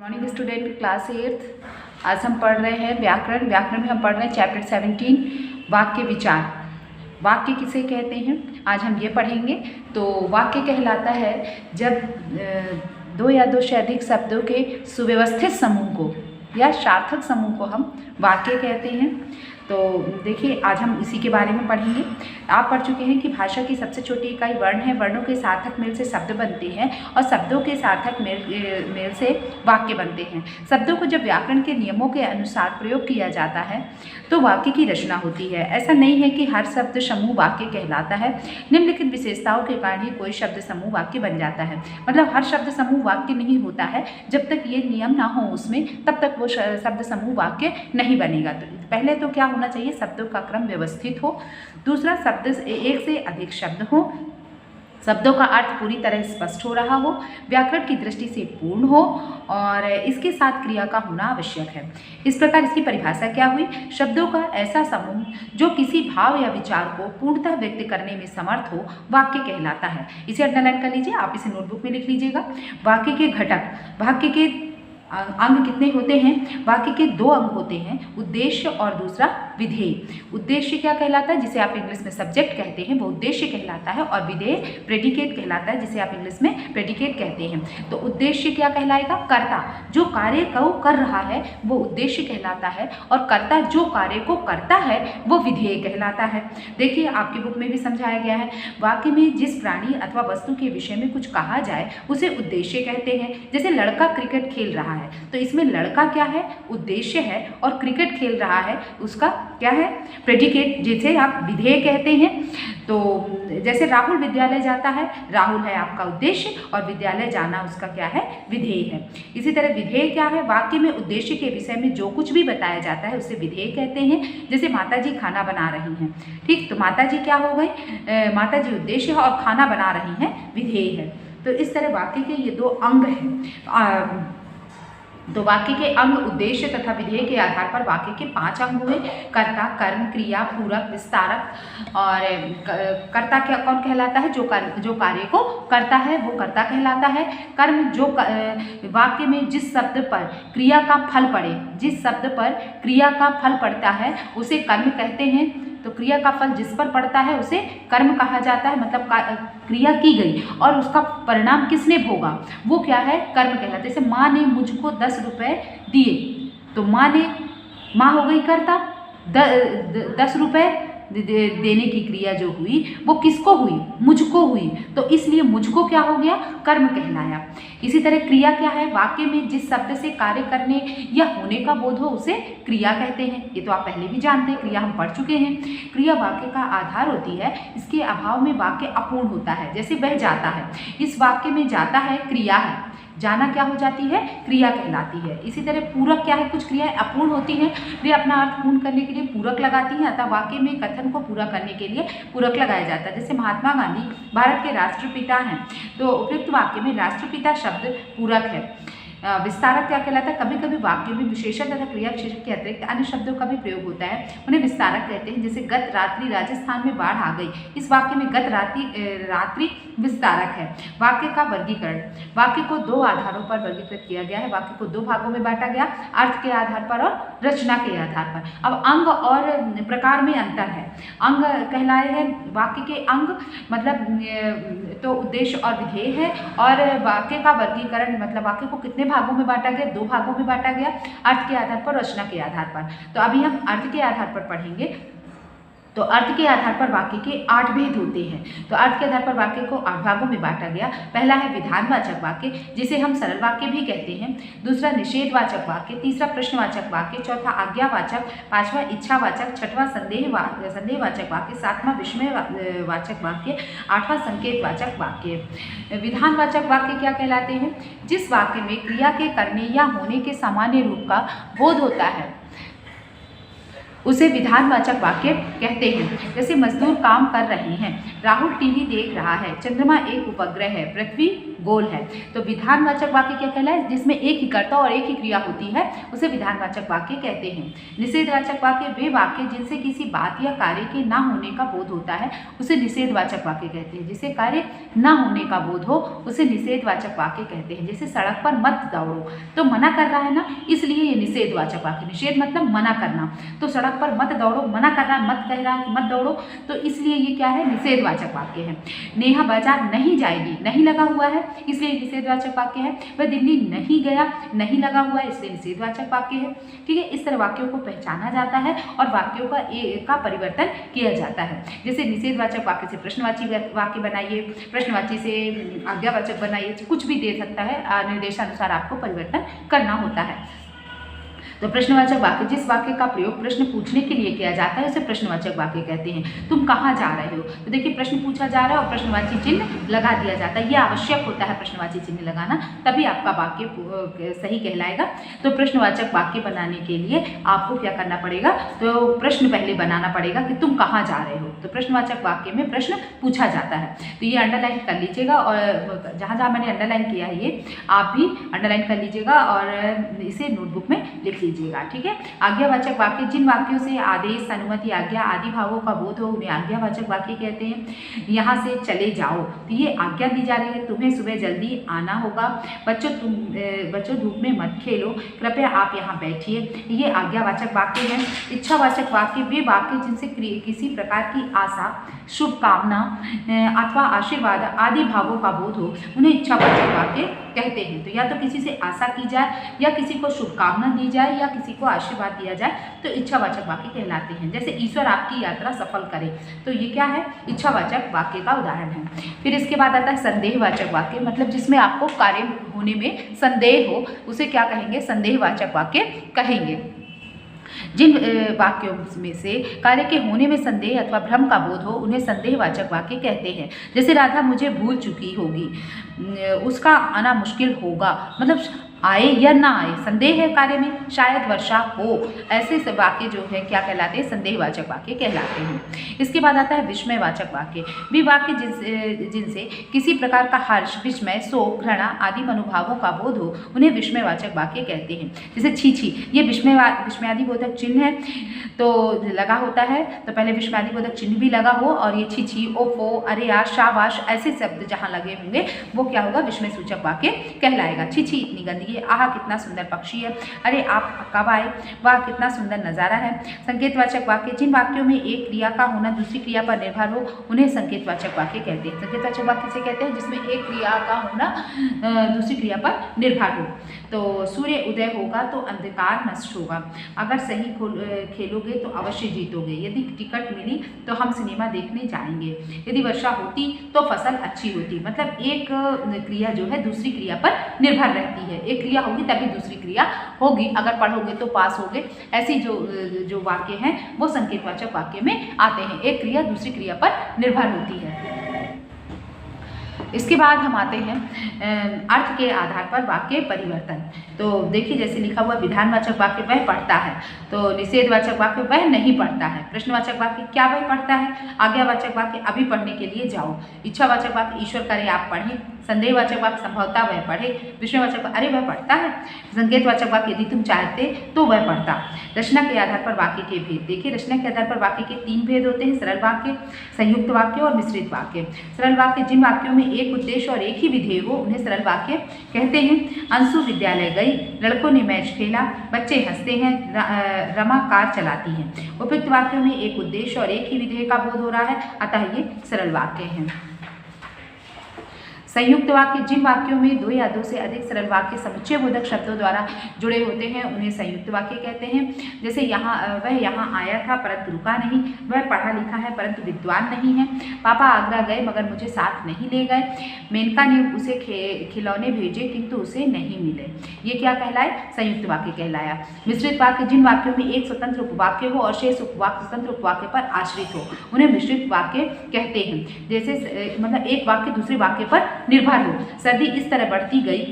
Morning student, class 8th। आज हम पढ़ रहे हैं व्याकरण। व्याकरण में हम पढ़ रहे हैं चैप्टर 17 वाक्य विचार। वाक्य किसे कहते हैं आज हम ये पढ़ेंगे। तो वाक्य कहलाता है जब दो या दो से अधिक शब्दों के सुव्यवस्थित समूह को या सार्थक समूह को हम वाक्य कहते हैं। तो देखिए आज हम इसी के बारे में पढ़ेंगे। आप पढ़ चुके हैं कि भाषा की सबसे छोटी इकाई वर्ण है। वर्णों के सार्थक मेल से शब्द बनते हैं और शब्दों के सार्थक मेल से वाक्य बनते हैं। शब्दों को जब व्याकरण के नियमों के अनुसार प्रयोग किया जाता है तो वाक्य की रचना होती है। ऐसा नहीं है कि हर शब्द समूह वाक्य कहलाता है। निम्नलिखित विशेषताओं के कारण ही कोई शब्द समूह वाक्य बन जाता है। मतलब हर शब्द समूह वाक्य नहीं होता है। जब तक ये नियम ना हो उसमें तब तक वो शब्द समूह वाक्य नहीं बनेगा। तो पहले तो क्या होना चाहिए, शब्दों का क्रम व्यवस्थित हो। दूसरा, शब्द एक से अधिक शब्द हो। शब्दों का अर्थ पूरी तरह स्पष्ट हो रहा हो, व्याकरण की दृष्टि से पूर्ण हो और इसके साथ क्रिया का होना आवश्यक है। इस प्रकार इसकी परिभाषा क्या हुई? शब्दों का ऐसा समूह जो किसी भाव या विचार को पूर्णतः व्यक्त करने में समर्थ हो वाक्य कहलाता है। इसे अंडरलाइन कर लीजिए, आप इसे नोटबुक में लिख लीजिएगा। वाक्य के घटक, वाक्य के अंग कितने होते हैं? वाक्य के दो अंग होते हैं, उद्देश्य और दूसरा विधेय। उद्देश्य क्या कहलाता है, जिसे आप इंग्लिश में सब्जेक्ट कहते हैं, वो उद्देश्य कहलाता है। और विधेय प्रेडिकेट कहलाता है, जिसे आप इंग्लिश में प्रेडिकेट कहते हैं। तो उद्देश्य क्या कहलाएगा? कर्ता जो कार्य को कर रहा है वो उद्देश्य कहलाता है और कर्ता जो कार्य को करता है वो विधेय कहलाता है। देखिए आपकी बुक में भी समझाया गया है, वाक्य में जिस प्राणी अथवा वस्तु के विषय में कुछ कहा जाए उसे उद्देश्य कहते हैं। जैसे लड़का क्रिकेट खेल रहा है तो इसमें लड़का क्या है? उद्देश्य है। और क्रिकेट खेल रहा है उसका क्या है? प्रेडिकेट, जिसे आप विधेय कहते हैं। तो जैसे राहुल विद्यालय जाता है, राहुल है आपका उद्देश्य और विद्यालय जाना उसका क्या है? विधेय है। इसी तरह विधेय क्या है? वाक्य में उद्देश्य के विषय में जो कुछ भी बताया जाता है उसे विधेय कहते हैं। जैसे माता जी खाना बना रही हैं, ठीक, तो माता जी क्या हो गई? माता जी उद्देश्य है और खाना बना रही हैं विधेय है। तो इस तरह वाक्य के ये दो अंग हैं। तो वाक्य के अंग उद्देश्य तथा विधेय के आधार पर वाक्य के 5 अंग हुए: कर्ता, कर्म, क्रिया, पूरक, विस्तारक। और कर्ता क्या कौन कहलाता है? जो कार्य को करता है वो कर्ता कहलाता है। कर्म जो वाक्य में जिस शब्द पर क्रिया का फल पड़े, जिस शब्द पर क्रिया का फल पड़ता है उसे कर्म कहते हैं। तो क्रिया का फल जिस पर पड़ता है उसे कर्म कहा जाता है। मतलब क्रिया की गई और उसका परिणाम किसने भोगा वो क्या है? कर्म कहलाता है। जैसे माँ ने मुझको 10 रुपये दिए, तो माँ हो गई कर्ता। 10 रुपये देने की क्रिया जो हुई वो किसको हुई? मुझको हुई। तो इसलिए मुझको क्या हो गया? कर्म कहलाया। इसी तरह क्रिया क्या है? वाक्य में जिस शब्द से कार्य करने या होने का बोध हो उसे क्रिया कहते हैं। ये तो आप पहले भी जानते हैं, क्रिया हम पढ़ चुके हैं। क्रिया वाक्य का आधार होती है, इसके अभाव में वाक्य अपूर्ण होता है। जैसे वह जाता है, इस वाक्य में जाता है क्रिया है, जाना क्या हो जाती है? क्रिया कहलाती है। इसी तरह पूरक क्या है? कुछ क्रियाएं अपूर्ण होती हैं, वे अपना अर्थ पूर्ण करने के लिए पूरक लगाती हैं, अतः वाक्य में कथन को पूरा करने के लिए पूरक लगाया जाता है। जैसे महात्मा गांधी भारत के राष्ट्रपिता हैं, तो उपयुक्त वाक्य में राष्ट्रपिता शब्द पूरक है। विस्तारक क्या कहलाता है? कभी कभी वाक्य में विशेषण तथा क्रिया विशेषण के अतिरिक्त अन्य शब्दों का भी प्रयोग होता है, उन्हें विस्तारक कहते हैं। जैसे गत रात्रि राजस्थान में बाढ़ आ गई, इस वाक्य में गत रात्रि विस्तारक है। वाक्य का वर्गीकरण, वाक्य को 2 आधारों पर वर्गीकृत किया गया है। वाक्य को 2 भागों में बांटा गया, अर्थ के आधार पर और रचना के आधार पर। अब अंग और प्रकार में अंतर है। अंग कहलाए हैं वाक्य के अंग, मतलब तो उद्देश्य और विधेय है। और वाक्य का वर्गीकरण मतलब वाक्य को कितने भागों में बांटा गया? 2 भागों में बांटा गया, अर्थ के आधार पर, रचना के आधार पर। तो अभी हम अर्थ के आधार पर पढ़ेंगे। तो अर्थ के आधार पर वाक्य के 8 भेद होते हैं। तो अर्थ के आधार पर वाक्य को 8 भागों में बांटा गया। पहला है विधानवाचक वाक्य, जिसे हम सरल वाक्य भी कहते हैं। दूसरा निषेधवाचक वाक्य, तीसरा प्रश्नवाचक वाक्य, चौथा आज्ञावाचक, 5वां इच्छावाचक, 6वां संदेहवाचक वाक्य, 7वां विस्मयवाचक वाक्य, 8वां संकेतवाचक वाक्य। विधानवाचक वाक्य क्या कहलाते हैं? जिस वाक्य में क्रिया के करने या होने के सामान्य रूप का बोध होता है उसे विधानवाचक वाक्य कहते हैं। जैसे मजदूर काम कर रहे हैं, राहुल टीवी देख रहा है, चंद्रमा एक उपग्रह है, पृथ्वी गोल है। तो विधानवाचक वाक्य क्या कहलाए? जिसमें एक ही कर्ता और एक ही क्रिया होती है उसे विधानवाचक वाक्य कहते हैं। निषेधवाचक वाक्य वे वाक्य जिनसे किसी बात या कार्य के ना होने का बोध होता है उसे निषेधवाचक वाक्य कहते हैं। जिसे कार्य ना होने का बोध हो उसे निषेधवाचक वाक्य कहते हैं। जैसे सड़क पर मत दौड़ो, तो मना कर रहा है ना, इसलिए ये निषेधवाचक वाक्य। निषेध मतलब मना करना, तो सड़क पर मत दौड़ो, मना कर रहा है, मत कह रहा है मत दौड़ो, तो इसलिए ये क्या है? निषेधवाचक वाक्य है। नेहा बाजार नहीं जाएगी, नहीं लगा हुआ है इसलिए निषेधवाचक वाक्य है। वह दिल्ली नहीं गया, नहीं लगा हुआ है इसलिए निषेधवाचक वाक्य है। ठीक है, इस तरह वाक्यों को पहचाना जाता है और वाक्यों का परिवर्तन किया जाता है। जैसे निषेधवाचक वाक्य से प्रश्नवाची वाक्य बनाइए, प्रश्नवाची से आज्ञावाचक बनाइए, कुछ भी दे सकता है, निर्देशानुसार आपको परिवर्तन करना होता है। तो प्रश्नवाचक वाक्य, जिस वाक्य का प्रयोग प्रश्न पूछने के लिए किया जाता है उसे प्रश्नवाचक वाक्य कहते हैं। तुम कहाँ जा रहे हो, तो देखिए प्रश्न पूछा जा रहा है और प्रश्नवाची चिन्ह लगा दिया जाता है। यह आवश्यक होता है प्रश्नवाची चिन्ह लगाना, तभी आपका वाक्य सही कहलाएगा। तो प्रश्नवाचक वाक्य बनाने के लिए आपको क्या करना पड़ेगा? तो प्रश्न पहले बनाना पड़ेगा कि तुम कहाँ जा रहे हो। तो प्रश्नवाचक वाक्य में प्रश्न पूछा जाता है। तो ये अंडरलाइन कर लीजिएगा और जहाँ जहाँ मैंने अंडरलाइन किया है ये आप भी अंडरलाइन कर लीजिएगा और इसे नोटबुक में लिख लीजिएगा। ठीक है, आज्ञावाचक वाक्य, जिन वाक्यों से आदेश, अनुमति, आज्ञा आदि भावों का बोध हो उन्हें आज्ञावाचक वाक्य कहते हैं। यहाँ से चले जाओ, तो ये आज्ञा दी जा रही है, तुम्हें सुबह जल्दी आना होगा। बच्चों धूप में मत खेलो, कृपया आप यहाँ बैठिए, ये आज्ञावाचक वाक्य है। इच्छावाचक वाक्य, वे वाक्य जिनसे किसी प्रकार की आशा, शुभकामना अथवा आशीर्वाद आदि भावों का बोध हो उन्हें इच्छावाचक वाक्य कहते हैं। तो या तो किसी से आशा की जाए या किसी को शुभकामना दी जाए या किसी को आशीर्वाद दिया जाए तो इच्छावाचक वाक्य कहलाते हैं। जैसे ईश्वर आपकी यात्रा सफल करे, तो ये क्या है? इच्छावाचक वाक्य का उदाहरण है। फिर इसके बाद आता है संदेहवाचक वाक्य, मतलब जिसमें आपको कार्य होने में संदेह हो उसे क्या कहेंगे? संदेहवाचक वाक्य कहेंगे। जिन वाक्यों में से कार्य के होने में संदेह अथवा भ्रम का बोध हो उन्हें संदेहवाचक वाक्य कहते हैं। जैसे राधा मुझे भूल चुकी होगी, उसका आना मुश्किल होगा, मतलब आए या ना आए, संदेह है कार्य में, शायद वर्षा हो, ऐसे सब वाक्य जो है क्या कहलाते हैं? संदेहवाचक वाक्य कहलाते हैं। इसके बाद आता है विस्मयवाचक वाक्य, भी वाक्य जिनसे किसी प्रकार का हर्ष, विस्मय, शोक, घृणा आदि मनोभावों का बोध हो उन्हें विस्मयवाचक वाक्य कहते हैं। जैसे छी छी, ये विस्मयादिबोधक चिन्ह है तो लगा होता है, तो पहले विस्मयादिबोधक चिन्ह भी लगा हो और ये छी छी, ओफो, अरे यार, शाबाश, ऐसे शब्द जहाँ लगे होंगे वो क्या होगा? विस्मय सूचक वाक्य कहलाएगा। छी छी, इतनी गंदगी, आह कितना सुंदर पक्षी है, अरे आप कब आए, वाह कितना सुंदर नज़ारा है। संकेतवाचक वाक्य, जिन वाक्यों में एक क्रिया का होना दूसरी क्रिया पर निर्भर हो उन्हें संकेतवाचक वाक्य कहते हैं। संकेतवाचक वाक्य से कहते हैं जिसमें एक क्रिया का होना दूसरी क्रिया पर निर्भर हो। तो सूर्य उदय होगा तो अंधकार नष्ट होगा, अगर सही खेलोगे तो अवश्य जीतोगे, यदि टिकट मिली तो हम सिनेमा देखने जाएंगे, यदि वर्षा होती तो फसल अच्छी होती। मतलब एक क्रिया जो है दूसरी क्रिया पर निर्भर रहती है, एक क्रिया होगी तभी दूसरी क्रिया होगी, अगर पढ़ोगे तो पास होगे। ऐसी जो वाक्य हैं वो संकेतवाचक वाक्य में आते हैं, एक क्रिया दूसरी क्रिया पर निर्भर होती है। इसके बाद हम आते हैं अर्थ के आधार पर वाक्य परिवर्तन। तो देखिए जैसे लिखा हुआ विधानवाचक वाक्य वह पढ़ता है, तो निषेधवाचक वाक्य वह नहीं पढ़ता है। प्रश्नवाचक वाक्य क्या वह पढ़ता है, आज्ञावाचक वाक्य अभी पढ़ने के लिए जाओ। इच्छावाचक वाक्य ईश्वर करे आप पढ़ें। संदेहवाचक वाक्य संभवतः वह पढ़े। विस्मयवाचक वाक्य अरे वह पढ़ता है। संकेतवाचक वाक्य यदि तुम चाहते तो वह पढ़ता। रचना के आधार पर वाक्य के भेद। देखिए रचना के आधार पर वाक्य के 3 भेद होते हैं, सरल वाक्य, संयुक्त वाक्य और मिश्रित वाक्य। सरल वाक्य जिन वाक्यों में एक उद्देश्य और एक ही विधेय हो उन्हें सरल वाक्य कहते हैं। अंशु विद्यालय गई, लड़कों ने मैच खेला, बच्चे हंसते हैं, रमा कार चलाती हैं। उपयुक्त वाक्यों में एक उद्देश्य और एक ही विधेय का बोध हो रहा है, अतः ये सरल वाक्य हैं। संयुक्त वाक्य जिन वाक्यों में 2 या 2 से अधिक सरल वाक्य समुच्चय बोधक शब्दों द्वारा जुड़े होते हैं उन्हें संयुक्त वाक्य कहते हैं। जैसे वह यहाँ आया था परंतु रुका नहीं, वह पढ़ा लिखा है परंतु विद्वान नहीं है, पापा आगरा गए मगर मुझे साथ नहीं ले गए, मेनका ने उसे खिलौने भेजे किंतु उसे नहीं मिले। ये क्या कहलाए, संयुक्त वाक्य कहलाया। मिश्रित वाक्य जिन वाक्यों में एक स्वतंत्र उपवाक्य हो और शेष उपवाक्य स्वतंत्र उपवाक्य पर आश्रित हो उन्हें मिश्रित वाक्य कहते हैं। जैसे मतलब एक वाक्य दूसरे वाक्य पर निर्भर हो। सर्दी इस तरह बढ़ती गई,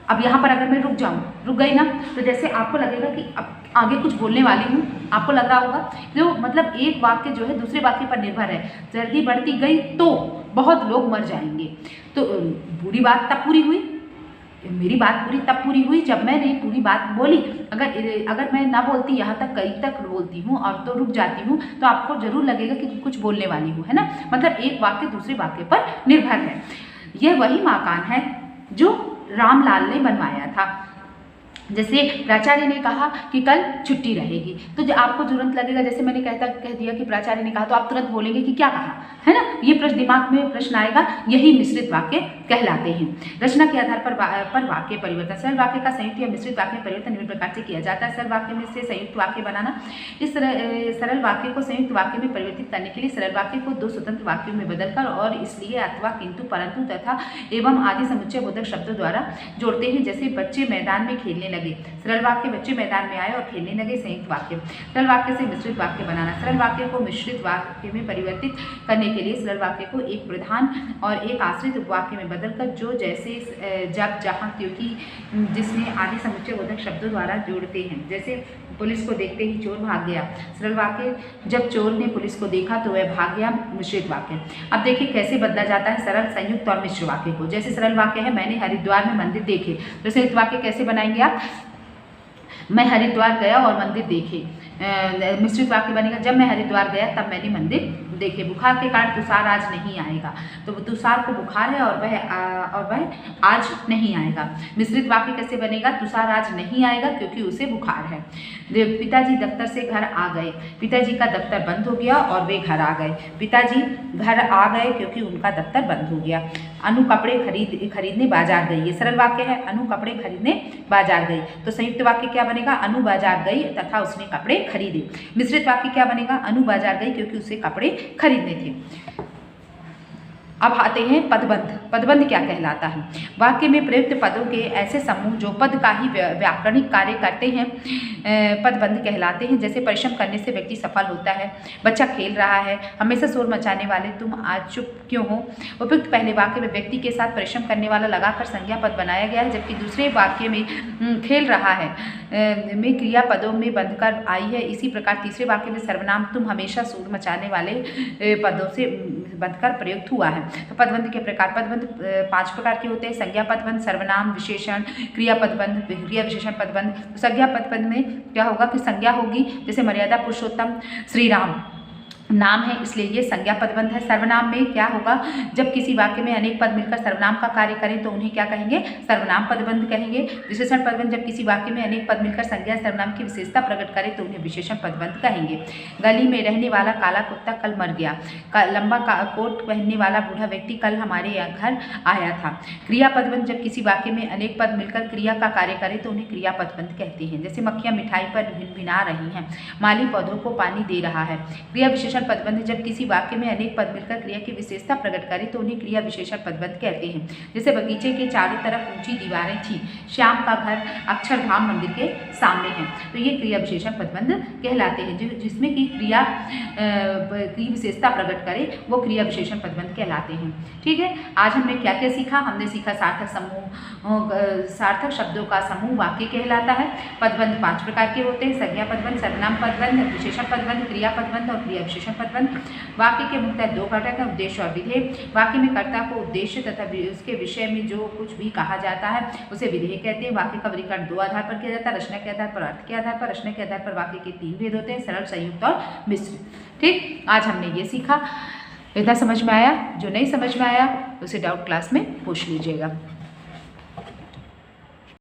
अब यहाँ पर अगर मैं रुक गई ना, तो जैसे आपको लगेगा कि अब आगे कुछ बोलने वाली हूँ, आपको लग रहा होगा जो मतलब एक वाक्य जो है दूसरे वाक्य पर निर्भर है। सर्दी बढ़ती गई तो बहुत लोग मर जाएंगे। तो पूरी बात तब पूरी हुई, मेरी बात पूरी तब पूरी हुई जब मैंने पूरी बात बोली। अगर मैं ना बोलती, यहाँ तक कहीं तक बोलती हूँ और तो रुक जाती हूँ, तो आपको जरूर लगेगा कि कुछ बोलने वाली हूँ, है ना। मतलब एक वाक्य दूसरे वाक्य पर निर्भर है। यह वही मकान है जो रामलाल ने बनवाया था। जैसे प्राचार्य ने कहा कि कल छुट्टी रहेगी, तो जो आपको तुरंत लगेगा, जैसे मैंने कह दिया कि प्राचार्य ने कहा, तो आप तुरंत बोलेंगे कि क्या कहा, है ना। ये प्रश्न दिमाग में प्रश्न आएगा, यही मिश्रित वाक्य कहलाते हैं। रचना के आधार पर वाक्य परिवर्तन। सरल वाक्य का संयुक्त या मिश्रित वाक्य परिवर्तन निम्न प्रकार से किया जाता है। सरल वाक्य में से संयुक्त वाक्य बनाना। इस सरल वाक्य को संयुक्त वाक्य में परिवर्तित करने के लिए सरल वाक्य को दो स्वतंत्र वाक्यों में बदलकर और इसलिए अथवा किंतु परंतु तथा एवं आदि समुच्चय बोधक शब्दों द्वारा जोड़ते हैं। जैसे बच्चे मैदान में खेलने लगे, सरल वाक्य बच्चे मैदान में आए और खेलने लगे। संयुक्त वाक्य। सरल वाक्य से मिश्रित वाक्य बनाना। सरल वाक्य को मिश्रित वाक्य में परिवर्तित करने के लिए सरल वाक्य को एक प्रधान और एक आश्रित उपवाक्य में बदलकर जो जैसे जब जहाँ क्योंकि जिसमें आदि समुच्चय बोधक शब्दों द्वारा जोड़ते हैं। जैसे पुलिस को देखते ही चोर भाग गया। सरल वाक्य जब चोर ने पुलिस को देखा तो वह भाग गया। मिश्रित वाक्य। अब देखिए कैसे बदला जाता है सरल, संयुक्त और मिश्र वाक्य को। जैसे सरल वाक्य है मैंने हरिद्वार में मंदिर देखे, तो संयुक्त वाक्य कैसे बनाएंगे आप, मैं हरिद्वार गया और मंदिर देखे। मिश्रित वाक्य बनेगा जब मैं हरिद्वार गया तब मैंने मंदिर देखे। बुखार के कारण तुषार आज नहीं आएगा, तो तुषार को बुखार है और वह आज नहीं आएगा। मिश्रित वाक्य कैसे बनेगा, तुषार आज नहीं आएगा क्योंकि उसे बुखार है। पिताजी दफ्तर से घर आ गए, पिताजी का दफ्तर बंद हो गया और वे घर आ गए। पिताजी घर आ गए क्योंकि उनका दफ्तर बंद हो गया। अनु कपड़े खरीदने बाजार गई। ये सरल वाक्य है, अनु कपड़े खरीदने बाजार गई। तो संयुक्त वाक्य क्या बनेगा, अनु बाजार गई तथा उसने कपड़े खरीदे। मिश्रित वाक्य क्या बनेगा, अनु बाजार गई क्योंकि उसे कपड़े खरीदने थे। अब आते हैं पदबंध। पदबंध क्या कहलाता है, वाक्य में प्रयुक्त पदों के ऐसे समूह जो पद का ही व्याकरणिक कार्य करते हैं पदबंध कहलाते हैं। जैसे परिश्रम करने से व्यक्ति सफल होता है, बच्चा खेल रहा है, हमेशा शोर मचाने वाले तुम आज चुप क्यों हो। उपयुक्त पहले वाक्य में व्यक्ति के साथ परिश्रम करने वाला लगाकर संज्ञा पद बनाया गया है, जबकि दूसरे वाक्य में खेल रहा है में क्रिया पदों में बंधकर आई है। इसी प्रकार तीसरे वाक्य में सर्वनाम तुम हमेशा शोर मचाने वाले पदों से बंधकर प्रयुक्त हुआ है। तो पदबंध के प्रकार, पदबंध 5 प्रकार के होते हैं। संज्ञा पदबंध, सर्वनाम, विशेषण, क्रिया पदबंध, क्रिया विशेषण पदबंध। तो संज्ञा पदबंध में क्या होगा कि संज्ञा होगी, जैसे मर्यादा पुरुषोत्तम श्री राम नाम है इसलिए ये संज्ञा पदबंध है। सर्वनाम में क्या होगा, जब किसी वाक्य में अनेक पद मिलकर सर्वनाम का कार्य करें तो उन्हें क्या कहेंगे, सर्वनाम पदबंध कहेंगे। विशेषण पदबंध जब किसी वाक्य में अनेक पद मिलकर संज्ञा सर्वनाम की विशेषता प्रकट करें तो उन्हें विशेषण पदबंध कहेंगे। गली में रहने वाला काला कुत्ता कल मर गया। लंबा कोट पहनने वाला बूढ़ा व्यक्ति कल हमारे घर आया था। क्रिया पदबंध जब किसी वाक्य में अनेक पद मिलकर क्रिया का कार्य करें तो उन्हें क्रिया पदबंध कहते हैं। जैसे मक्खियाँ मिठाई पर भिनभिना रही हैं, माली पौधों को पानी दे रहा है। क्रिया विशेषण पदबंध जब किसी वाक्य में अनेक पद मिलकर क्रिया की विशेषता प्रकट करें तो उन्हें क्रिया विशेषण पदबंध कहते हैं। जैसे बगीचे के चारों तरफ ऊंची दीवारें थी, श्याम का घर अक्षरधाम मंदिर के सामने है, तो ये क्रिया विशेषण पदबंध कहलाते हैं। जिसमें कि क्रिया की विशेषता प्रकट करे वो क्रिया विशेषण पदबंध कहलाते हैं। ठीक है, आज हमने क्या क्या सीखा, हमने सीखा सार्थक समूह, सार्थक शब्दों का समूह वाक्य कहलाता है। पदबंध 5 प्रकार के होते हैं, संज्ञा पदबंध, सर्वनाम पदबंध, विशेषण पदबंध, क्रिया पदबंध और क्रिया विशेषण पदबंध। वाक्य के मुख्यतः 2 घटक हैं, उद्देश्य और विधेय। वाक्य में कर्ता को उद्देश्य तथा उसके विषय में जो कुछ भी कहा जाता है उसे विधेय कहते हैं। वाक्य का वर्गीकरण 2 आधार पर किया जाता है, रचना के आधार पर, अर्थ के आधार पर। रचना के आधार पर वाक्य के 3 भेद होते हैं, सरल, संयुक्त और मिश्रित। ठीक, आज हमने ये सीखा। इतना समझ में आया, जो नहीं समझ में आया उसे डाउट क्लास में पूछ लीजिएगा।